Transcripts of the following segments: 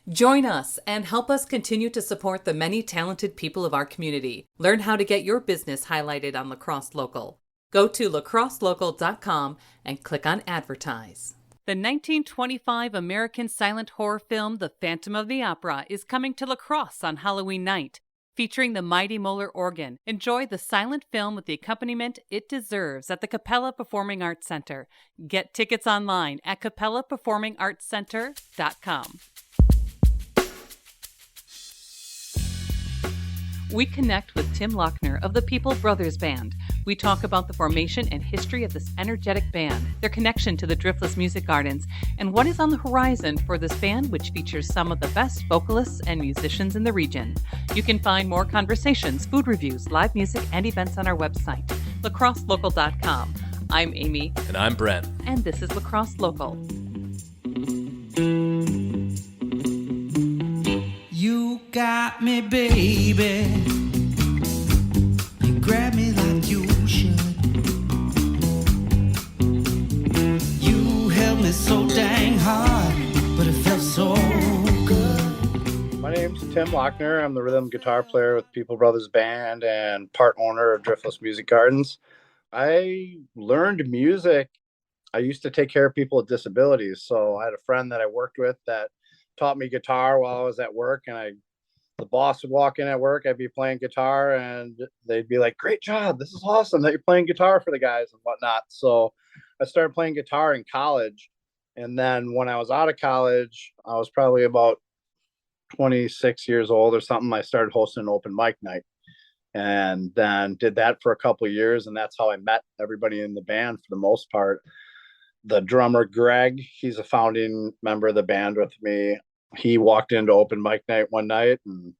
Join us and help us continue to support the many talented people of our community. Learn how to get your business highlighted on La Crosse Local. Go to lacrosselocal.com and click on Advertise. The 1925 American silent horror film The Phantom of the Opera is coming to La Crosse on Halloween night. Featuring the Mighty Moeller organ, enjoy the silent film with the accompaniment it deserves at the Capella Performing Arts Center. Get tickets online at capellaperformingartscenter.com. We connect with Tim Lochner of the People Brothers Band. We talk about the formation and history of this energetic band, their connection to the Driftless Music Gardens, and what is on the horizon for this band, which features some of the best vocalists and musicians in the region. You can find more conversations, food reviews, live music, and events on our website, lacrosselocal.com. I'm Amy. And I'm Brent. And this is La Crosse Local. You got me, baby. You grab me like you should. You held me so dang hard, but it felt so good. My name's Tim Lochner. I'm the rhythm guitar player with People Brothers Band and part owner of Driftless Music Gardens. I learned music. I used to take care of people with disabilities. So I had a friend that I worked with that taught me guitar while I was at work, and the boss would walk in at work, I'd be playing guitar, and they'd be like, "Great job, this is awesome that you're playing guitar for the guys," and whatnot. So I started playing guitar in college, and then when I was out of college, I was probably about 26 years old or something, I started hosting an open mic night, and then did that for a couple of years, and that's how I met everybody in the band for the most part. The drummer, Greg, he's a founding member of the band with me. He walked into open mic night one night and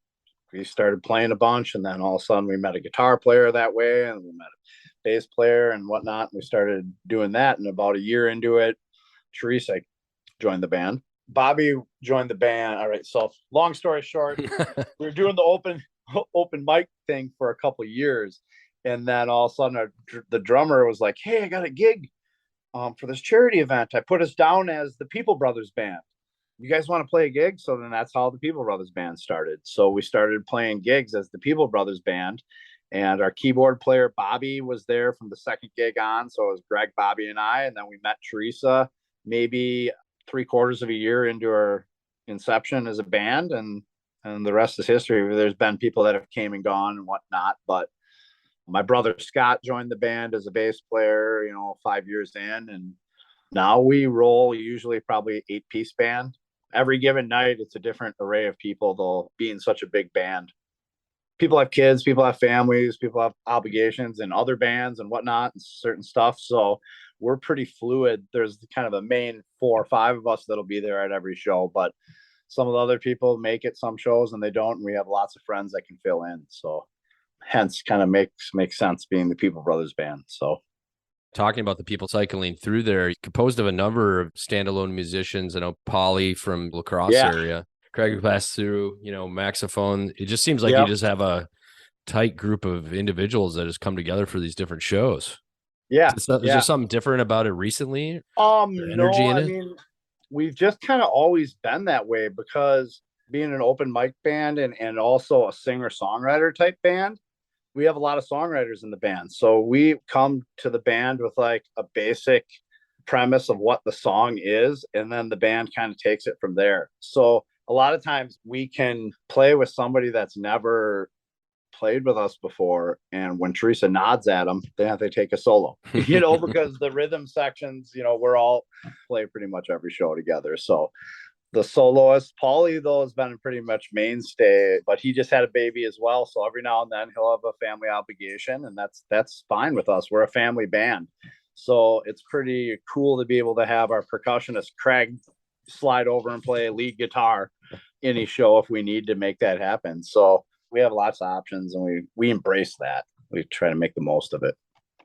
we started playing a bunch. And then all of a sudden we met a guitar player that way, and we met a bass player and whatnot. And we started doing that. And about a year into it, Teresa joined the band. Bobby joined the band. All right. So long story short, we were doing the open mic thing for a couple of years. And then all of a sudden the drummer was like, "Hey, I got a gig for this charity event. I put us down as the People Brothers Band. You guys want to play a gig?" So then that's how the People Brothers Band started. So we started playing gigs as the People Brothers Band, and our keyboard player, Bobby, was there from the second gig on. So it was Greg, Bobby, and I. And then we met Teresa maybe 3/4 of a year into our inception as a band. And the rest is history. There's been people that have came and gone and whatnot, but my brother Scott joined the band as a bass player, 5 years in. And now we roll usually probably 8-piece band. Every given night, it's a different array of people, though, being such a big band. People have kids, people have families, people have obligations and other bands and whatnot and certain stuff. So we're pretty fluid. There's kind of a main 4 or 5 of us that'll be there at every show, but some of the other people make it some shows and they don't. And we have lots of friends that can fill in. So hence kind of makes sense being the People Brothers Band. So talking about the people cycling through there, composed of a number of standalone musicians. I know Polly from La Crosse area, Craig who passed through, Maxophone. It just seems like you just have a tight group of individuals that has come together for these different shows. Yeah. Is there something different about it recently? No, I mean, we've just kind of always been that way because being an open mic band and also a singer-songwriter type band, we have a lot of songwriters in the band. So we come to the band with like a basic premise of what the song is, and then the band kind of takes it from there. So a lot of times we can play with somebody that's never played with us before, and when Teresa nods at them, they have to take a solo, because the rhythm sections, we're all play pretty much every show together. So the soloist, Paulie, though, has been pretty much mainstay, but he just had a baby as well. So every now and then he'll have a family obligation, and that's fine with us. We're a family band. So it's pretty cool to be able to have our percussionist, Craig, slide over and play lead guitar any show if we need to make that happen. So we have lots of options, and we embrace that. We try to make the most of it.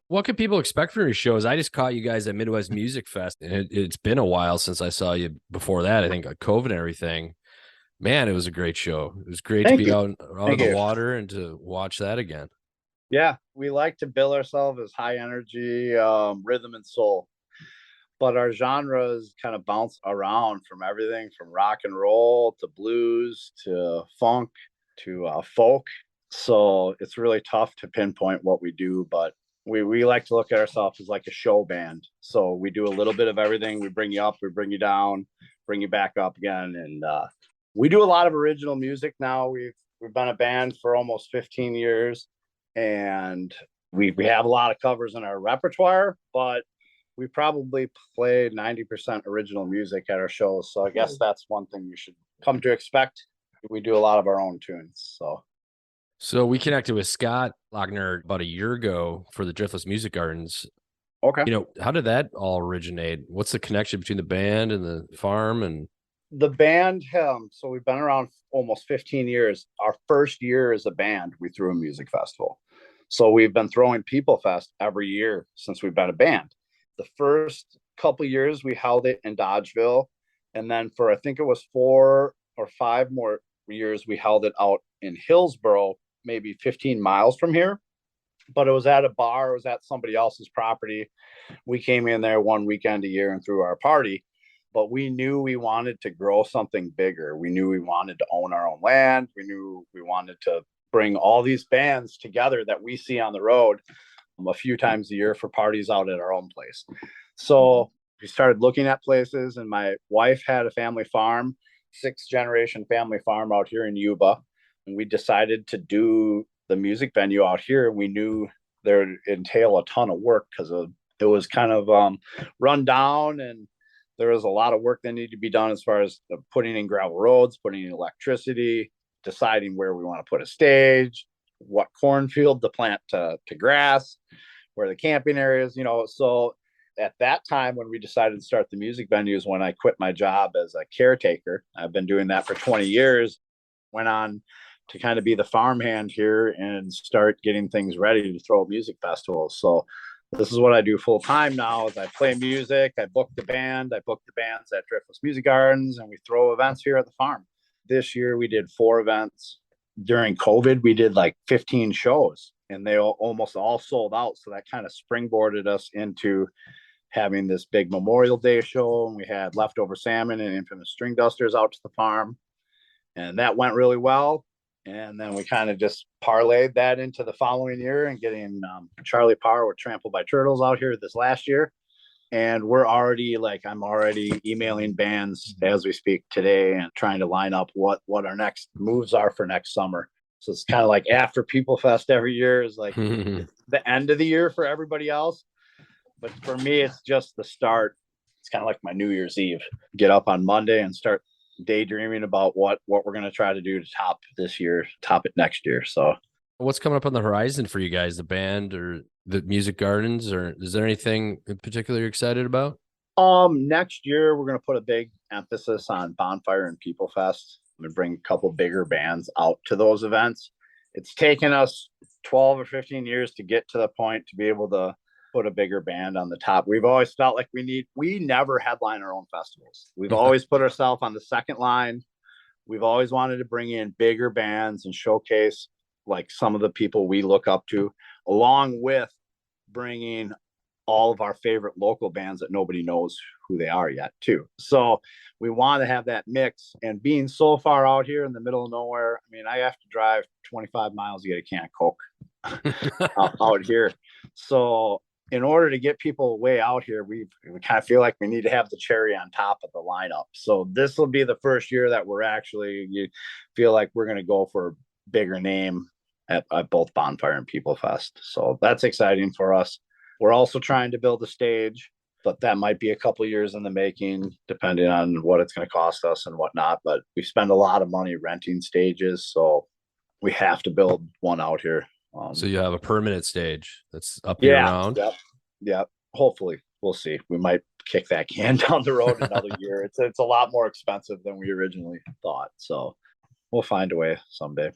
What can people expect from your shows? I just caught you guys at Midwest Music Fest, and it's been a while since I saw you before that. I think COVID and everything. Man, it was a great show. It was great to be out on the water and to watch that again. Yeah, we like to bill ourselves as high energy, rhythm and soul. but our genres kind of bounce around from everything from rock and roll to blues to funk to folk. So it's really tough to pinpoint what we do, but we like to look at ourselves as like a show band. So we do a little bit of everything. We bring you up, we bring you down, bring you back up again. And we do a lot of original music now. We've been a band for almost 15 years, and we have a lot of covers in our repertoire, but we probably play 90% original music at our shows. So I guess that's one thing you should come to expect. We do a lot of our own tunes. So we connected with Scott Lochner about a year ago for the Driftless Music Gardens. Okay. How did that all originate? What's the connection between the band and the farm? And the band, so we've been around almost 15 years. Our first year as a band, we threw a music festival. So we've been throwing People Fest every year since we've been a band. The first couple of years, we held it in Dodgeville. And then for, I think it was 4 or 5 more years, we held it out in Hillsboro, maybe 15 miles from here. But it was at a bar. It was at somebody else's property. We came in there one weekend a year and threw our party. But we knew we wanted to grow something bigger. We knew we wanted to own our own land. We knew we wanted to bring all these bands together that we see on the road a few times a year for parties out at our own place. So we started looking at places, and my wife had a family farm, 6th-generation family farm out here in Yuba. And we decided to do the music venue out here. We knew there would entail a ton of work because it was kind of run down, and there was a lot of work that needed to be done as far as putting in gravel roads, putting in electricity, deciding where we want to put a stage, what cornfield to plant to grass, where the camping areas, So at that time, when we decided to start the music venues, when I quit my job as a caretaker, I've been doing that for 20 years, went on to kind of be the farmhand here and start getting things ready to throw music festivals. So this is what I do full time now is I play music, I book the bands at Driftless Music Gardens, and we throw events here at the farm. This year we did 4 events. During COVID, we did like 15 shows, and they almost all sold out. So that kind of springboarded us into having this big Memorial Day show. And we had leftover salmon and infamous string dusters out to the farm. And that went really well. And then we kind of just parlayed that into the following year and getting Charlie Parr with Trampled by Turtles out here this last year. And I'm already emailing bands as we speak today and trying to line up what our next moves are for next summer. So it's kind of like after People Fest every year is like the end of the year for everybody else. But for me, it's just the start. It's kind of like my New Year's Eve. Get up on Monday and start daydreaming about what we're going to try to do to top this year, top it next year. So what's coming up on the horizon for you guys, the band or the music gardens, or is there anything in particular you're excited about? Next year, we're going to put a big emphasis on Bonfire and People Fest. I'm going to bring a couple bigger bands out to those events. It's taken us 12 or 15 years to get to the point to be able to put a bigger band on the top. We've always felt like we never headline our own festivals. We've always put ourselves on the second line. We've always wanted to bring in bigger bands and showcase like some of the people we look up to, along with bringing all of our favorite local bands that nobody knows who they are yet too. So we want to have that mix, and being so far out here in the middle of nowhere, I mean, I have to drive 25 miles to get a can of Coke out here. So in order to get people way out here, we kind of feel like we need to have the cherry on top of the lineup. So this will be the first year that you feel like we're going to go for a bigger name at both Bonfire and People Fest. So that's exciting for us. We're also trying to build a stage, but that might be a couple of years in the making, depending on what it's going to cost us and whatnot. But we spend a lot of money renting stages, so we have to build one out here. So you have a permanent stage that's up year round? Yeah. Hopefully. We'll see. We might kick that can down the road another year. It's a lot more expensive than we originally thought. So we'll find a way someday.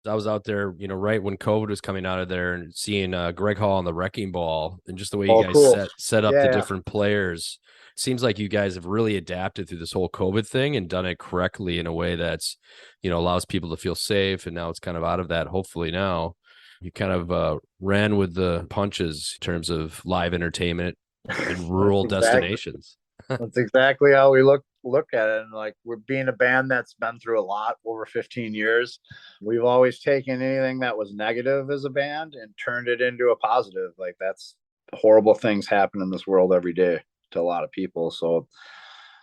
I was out there, right when COVID was coming out of there, and seeing Greg Hall on the Wrecking Ball, and just the way you guys set up the different players. It seems like you guys have really adapted through this whole COVID thing and done it correctly in a way that's, allows people to feel safe. And now it's kind of out of that. Hopefully now you kind of ran with the punches in terms of live entertainment. in rural destinations. That's exactly how we look at it. And like, we're being a band that's been through a lot over 15 years. We've always taken anything that was negative as a band and turned it into a positive. Like, that's horrible things happen in this world every day to a lot of people. So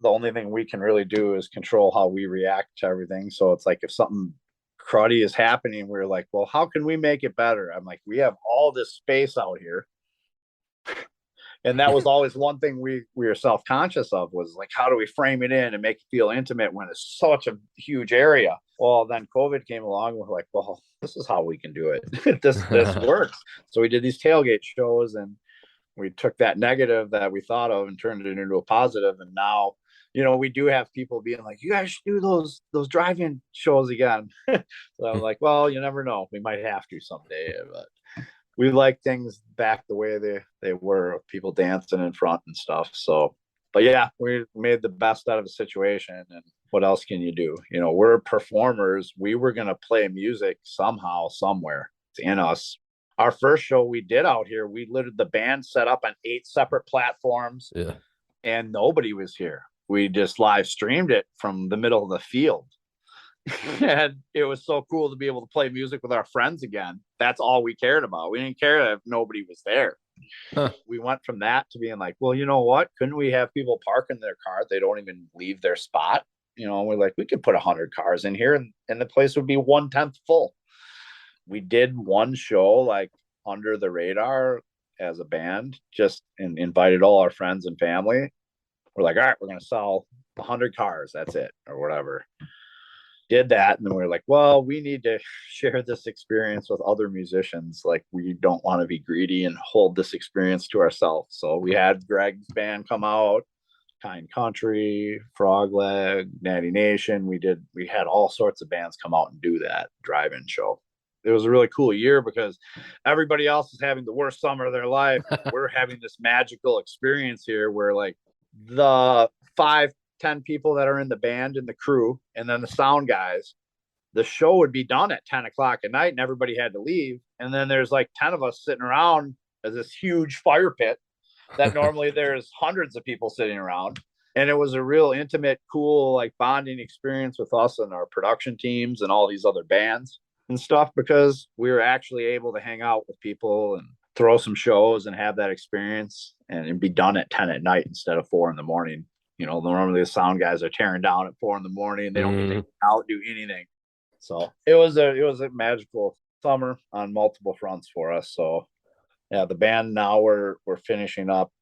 the only thing we can really do is control how we react to everything. So it's like, if something cruddy is happening, we're like, well, how can we make it better? I'm like, we have all this space out here. And that was always one thing we were self-conscious of, was like, how do we frame it in and make it feel intimate when it's such a huge area? Well, then COVID came along. We're like, well, this is how we can do it. this works. So we did these tailgate shows, and we took that negative that we thought of and turned it into a positive. And now, we do have people being like, you guys should do those drive-in shows again. So I'm like, well, you never know. We might have to someday, but we like things back the way they were, people dancing in front and stuff. So, but yeah, we made the best out of the situation. And what else can you do? We're performers. We were going to play music somehow, somewhere. It's in us. Our first show we did out here, we literally, the band set up on 8 separate platforms, and nobody was here. We just live streamed it from the middle of the field. And it was so cool to be able to play music with our friends again. That's all we cared about. We didn't care if nobody was there. We went from that to being like, well, you know what? Couldn't we have people park in their car? They don't even leave their spot. We're like, we could put 100 cars in here, and the place would be 1/10 full. We did one show like under the radar as a band, just and invited all our friends and family. We're like, all right, we're going to sell 100 cars. That's it, or whatever. Did that, and then we were like, well, we need to share this experience with other musicians. Like, we don't want to be greedy and hold this experience to ourselves. So we had Greg's band come out, Kind Country, Frogleg, Natty Nation. We had all sorts of bands come out and do that drive-in show. It was a really cool year because everybody else is having the worst summer of their life. We're having this magical experience here where, like, the 5-10 people that are in the band and the crew, and then the sound guys, the show would be done at 10 o'clock at night and everybody had to leave. And then there's like 10 of us sitting around as this huge fire pit that normally there's hundreds of people sitting around. And it was a real intimate, cool, like, bonding experience with us and our production teams and all these other bands and stuff, because we were actually able to hang out with people and throw some shows and have that experience and be done at 10 at night instead of 4 a.m. Normally the sound guys are tearing down at 4 a.m. They don't get to out, do anything. So it was a magical summer on multiple fronts for us. So yeah, the band now we're finishing up,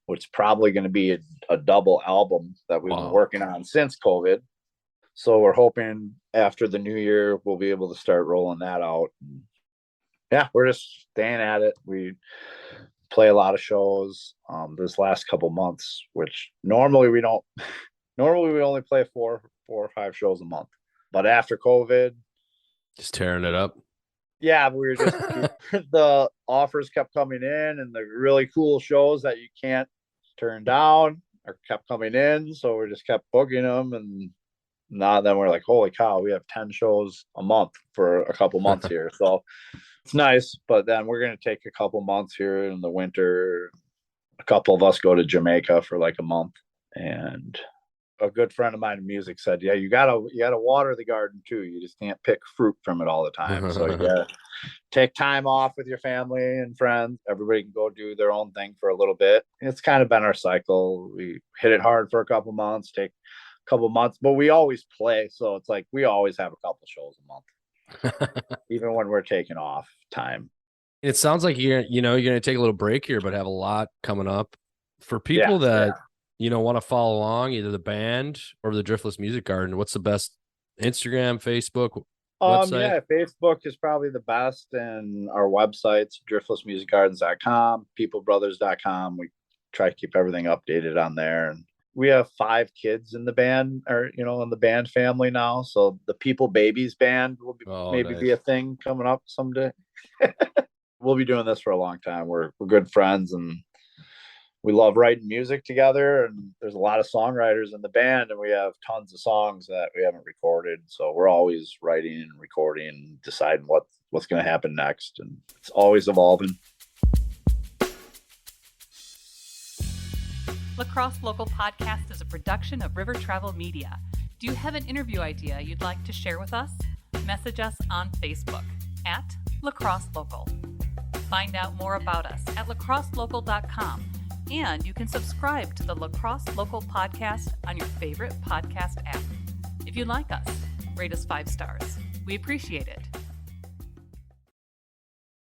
which is probably going to be a double album that we've been working on since COVID. So we're hoping after the new year, we'll be able to start rolling that out. Yeah, we're just staying at it. We play a lot of shows this last couple months, which normally we don't. Normally we only play 4 or 5 shows a month. But after COVID, just tearing it up. Yeah, we were just the offers kept coming in, and the really cool shows that you can't turn down are kept coming in. So we just kept booking them, and now then we're like, holy cow, we have 10 shows a month for a couple months here. So it's nice, but then we're going to take a couple months here in the winter. A couple of us go to Jamaica for like a month, and a good friend of mine in music said, yeah, you gotta water the garden too. You just can't pick fruit from it all the time. So you gotta take time off with your family and friends. Everybody can go do their own thing for a little bit. It's kind of been our cycle. We hit it hard for a couple months, take a couple months, but we always play. So it's like we always have a couple shows a month, even when we're taking off time. It sounds like you're going to take a little break here, but have a lot coming up for people that want to follow along, either the band or the Driftless Music Garden. What's the best? Instagram, Facebook, website? Yeah, Facebook is probably the best, and our website's driftlessmusicgardens.com, peoplebrothers.com. We try to keep everything updated on there. And we have 5 kids in the band, or in the band family now. So the People Babies band will be a thing coming up someday. We'll be doing this for a long time. We're good friends, and we love writing music together, and there's a lot of songwriters in the band, and we have tons of songs that we haven't recorded. So we're always writing and recording and deciding what's going to happen next. And it's always evolving. Lacrosse Local Podcast is a production of River Travel Media. Do you have an interview idea you'd like to share with us? Message us on Facebook at Lacrosse Local. Find out more about us at lacrosselocal.com, and you can subscribe to the Lacrosse Local Podcast on your favorite podcast app. If you like us, rate us 5 stars. We appreciate it.